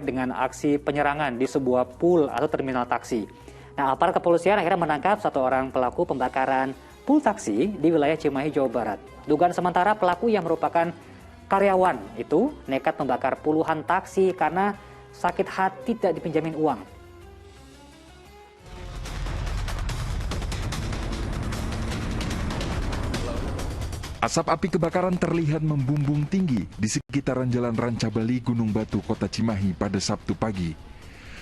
dengan aksi penyerangan di sebuah pool atau terminal taksi. Nah, aparat kepolisian akhirnya menangkap satu orang pelaku pembakaran pool taksi di wilayah Cimahi, Jawa Barat. Dugaan sementara pelaku yang merupakan karyawan itu nekat membakar puluhan taksi karena sakit hati tidak dipinjamin uang. Asap api kebakaran terlihat membumbung tinggi di sekitaran Jalan Rancabali, Gunung Batu, Kota Cimahi pada Sabtu pagi.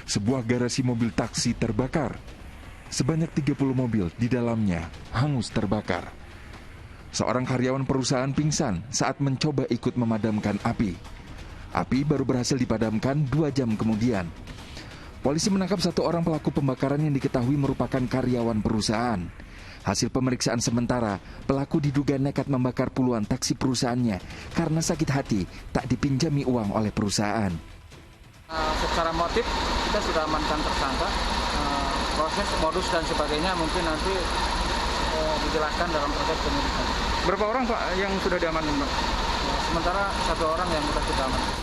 Sebuah garasi mobil taksi terbakar. Sebanyak 30 mobil di dalamnya hangus terbakar. Seorang karyawan perusahaan pingsan saat mencoba ikut memadamkan api. Api baru berhasil dipadamkan 2 jam kemudian. Polisi menangkap satu orang pelaku pembakaran yang diketahui merupakan karyawan perusahaan. Hasil pemeriksaan sementara, pelaku diduga nekat membakar puluhan taksi perusahaannya karena sakit hati tak dipinjami uang oleh perusahaan. Secara motif kita sudah amankan tersangka. Proses modus dan sebagainya mungkin nanti dijelaskan dalam proses penyidikan. Berapa orang Pak yang sudah diamankan Pak? Sementara 1 orang yang sudah kita amankan.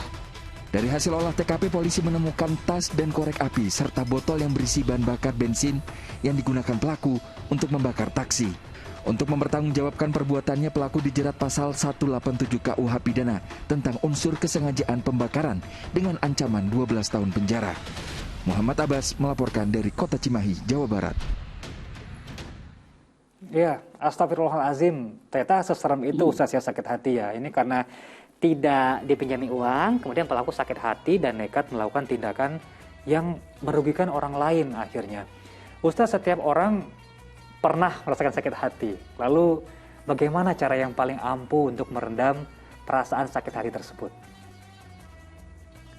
Dari hasil olah TKP, polisi menemukan tas dan korek api serta botol yang berisi bahan bakar bensin yang digunakan pelaku untuk membakar taksi. Untuk mempertanggungjawabkan perbuatannya, pelaku dijerat pasal 187 KUH Pidana tentang unsur kesengajaan pembakaran dengan ancaman 12 tahun penjara. Muhammad Abbas melaporkan dari Kota Cimahi, Jawa Barat. Ya, astagfirullahalazim. Ternyata seserem itu Ustaz ya, sakit hati ya. Ini karena tidak dipinjami uang, kemudian pelaku sakit hati dan nekat melakukan tindakan yang merugikan orang lain akhirnya. Ustaz, setiap orang pernah merasakan sakit hati. Lalu bagaimana cara yang paling ampuh untuk meredam perasaan sakit hati tersebut?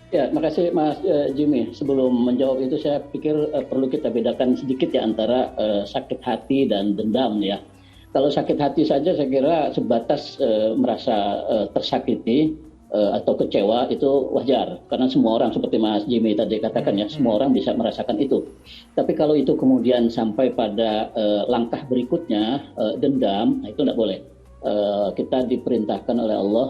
Ya, makasih Mas Jimmy. Sebelum menjawab itu saya pikir perlu kita bedakan sedikit ya antara sakit hati dan dendam ya. Kalau sakit hati saja saya kira sebatas merasa tersakiti atau kecewa itu wajar. Karena semua orang seperti Mas Jimmy tadi katakan ya, semua orang bisa merasakan itu. Tapi kalau itu kemudian sampai pada langkah berikutnya, dendam, nah itu tidak boleh. Kita diperintahkan oleh Allah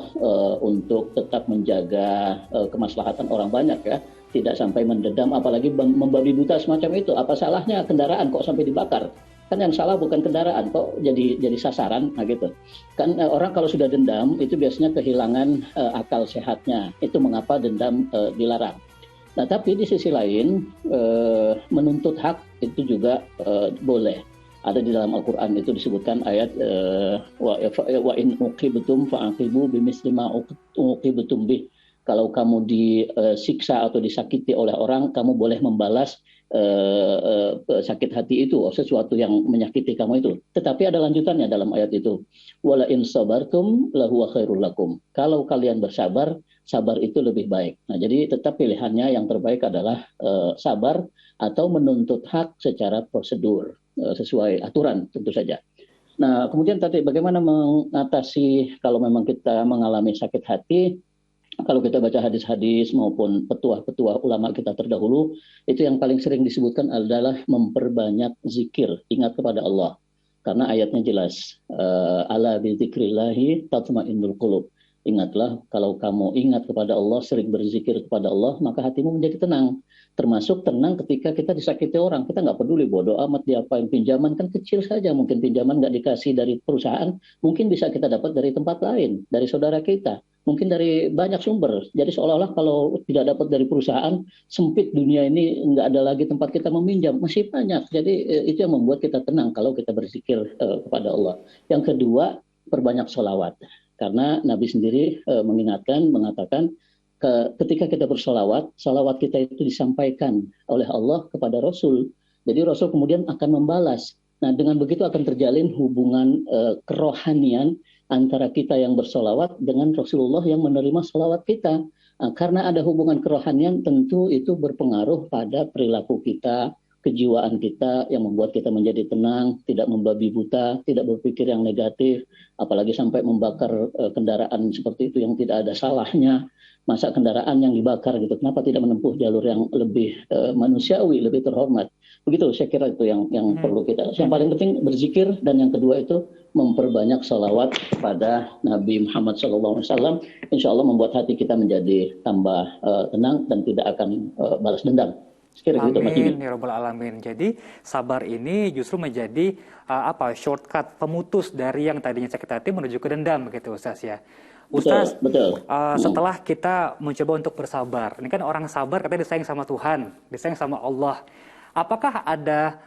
untuk tetap menjaga kemaslahatan orang banyak ya. Tidak sampai mendendam, apalagi membabi buta semacam itu. Apa salahnya kendaraan kok sampai dibakar? Kan yang salah bukan kendaraan, kok jadi sasaran, nah gitu. Kan orang kalau sudah dendam itu biasanya kehilangan akal sehatnya. Itu mengapa dendam dilarang. Nah tapi di sisi lain menuntut hak itu juga boleh. Ada di dalam Al-Quran itu disebutkan ayat wa in uqibtum fa'aqibu bimisli ma uqibtum bih. Kalau kamu disiksa atau disakiti oleh orang, kamu boleh membalas sakit hati itu, sesuatu yang menyakiti kamu itu. Tetapi ada lanjutannya dalam ayat itu. Wala in sabartum lahuwa khairul lakum. Kalau kalian bersabar, sabar itu lebih baik. Nah, jadi tetap pilihannya yang terbaik adalah sabar atau menuntut hak secara prosedur sesuai aturan tentu saja. Nah, kemudian tadi bagaimana mengatasi kalau memang kita mengalami sakit hati? Kalau kita baca hadis-hadis maupun petuah-petuah ulama kita terdahulu, itu yang paling sering disebutkan adalah memperbanyak zikir, ingat kepada Allah. Karena ayatnya jelas, ala bizikrillahi tatma'innul qulub. Ingatlah, kalau kamu ingat kepada Allah, sering berzikir kepada Allah, maka hatimu menjadi tenang. Termasuk tenang ketika kita disakiti orang. Kita nggak peduli bodoh amat diapain, pinjaman kan kecil saja. Mungkin pinjaman nggak dikasih dari perusahaan, mungkin bisa kita dapat dari tempat lain, dari saudara kita. Mungkin dari banyak sumber. Jadi seolah-olah kalau tidak dapat dari perusahaan, sempit dunia ini, nggak ada lagi tempat kita meminjam. Masih banyak. Jadi itu yang membuat kita tenang kalau kita berzikir kepada Allah. Yang kedua, perbanyak sholawat. Karena Nabi sendiri mengatakan, ketika kita bersolawat, salawat kita itu disampaikan oleh Allah kepada Rasul. Jadi Rasul kemudian akan membalas. Nah, dengan begitu akan terjalin hubungan kerohanian antara kita yang bersolawat dengan Rasulullah yang menerima solawat kita. Nah, karena ada hubungan kerohanian, tentu itu berpengaruh pada perilaku kita, kejiwaan kita, yang membuat kita menjadi tenang, tidak membabi buta, tidak berpikir yang negatif, apalagi sampai membakar kendaraan seperti itu yang tidak ada salahnya. Masa kendaraan yang dibakar gitu, kenapa tidak menempuh jalur yang lebih manusiawi, lebih terhormat? Begitu saya kira itu yang perlu kita. Yang paling penting berzikir, dan yang kedua itu memperbanyak salawat kepada Nabi Muhammad SAW. Insya Allah membuat hati kita menjadi tambah tenang dan tidak akan balas dendam. Amin ya rabbal alamin. Jadi sabar ini justru menjadi shortcut, pemutus dari yang tadinya sakit hati menuju ke dendam begitu Ustaz ya. Ustaz, betul. Setelah kita mencoba untuk bersabar, ini kan orang sabar katanya disayang sama Tuhan, disayang sama Allah. Apakah ada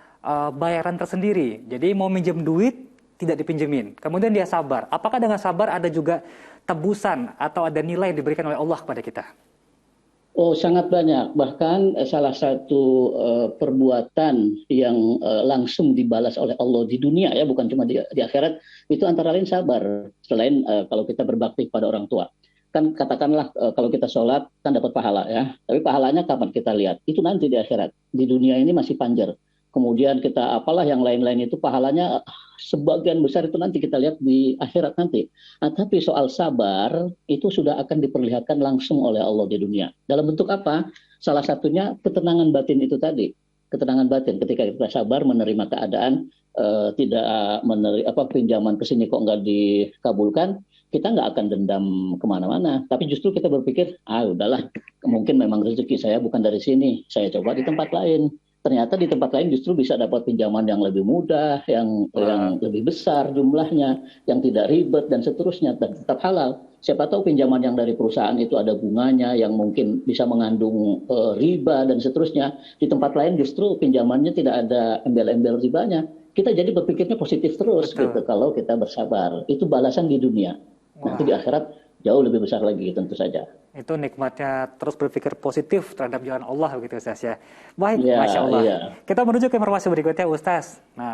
bayaran tersendiri? Jadi mau minjem duit tidak dipinjemin, kemudian dia sabar. Apakah dengan sabar ada juga tebusan atau ada nilai yang diberikan oleh Allah kepada kita? Oh, sangat banyak. Bahkan salah satu perbuatan yang langsung dibalas oleh Allah di dunia, ya, bukan cuma di akhirat, itu antara lain sabar. Selain kalau kita berbakti pada orang tua. Kan katakanlah kalau kita sholat kan dapat pahala, ya. Tapi pahalanya kapan kita lihat? Itu nanti di akhirat. Di dunia ini masih panjang. Kemudian kita apalah yang lain-lain itu pahalanya sebagian besar itu nanti kita lihat di akhirat nanti. Nah, tapi soal sabar itu sudah akan diperlihatkan langsung oleh Allah di dunia. Dalam bentuk apa? Salah satunya ketenangan batin itu tadi. Ketenangan batin ketika kita sabar menerima keadaan, tidak menerima pinjaman ke sini kok nggak dikabulkan, kita nggak akan dendam kemana-mana. Tapi justru kita berpikir, udahlah, mungkin memang rezeki saya bukan dari sini, saya coba di tempat lain. Ternyata di tempat lain justru bisa dapat pinjaman yang lebih mudah, yang lebih besar jumlahnya, yang tidak ribet dan seterusnya, dan tetap halal. Siapa tahu pinjaman yang dari perusahaan itu ada bunganya yang mungkin bisa mengandung riba dan seterusnya. Di tempat lain justru pinjamannya tidak ada embel-embel ribanya. Kita jadi berpikirnya positif terus gitu kalau kita bersabar. Itu balasan di dunia. Nanti di akhirat jauh lebih besar lagi tentu saja. Itu nikmatnya terus berpikir positif terhadap jalan Allah begitu Ustaz ya. Baik, Masya Allah. Kita menuju ke informasi berikutnya Ustaz. Nah,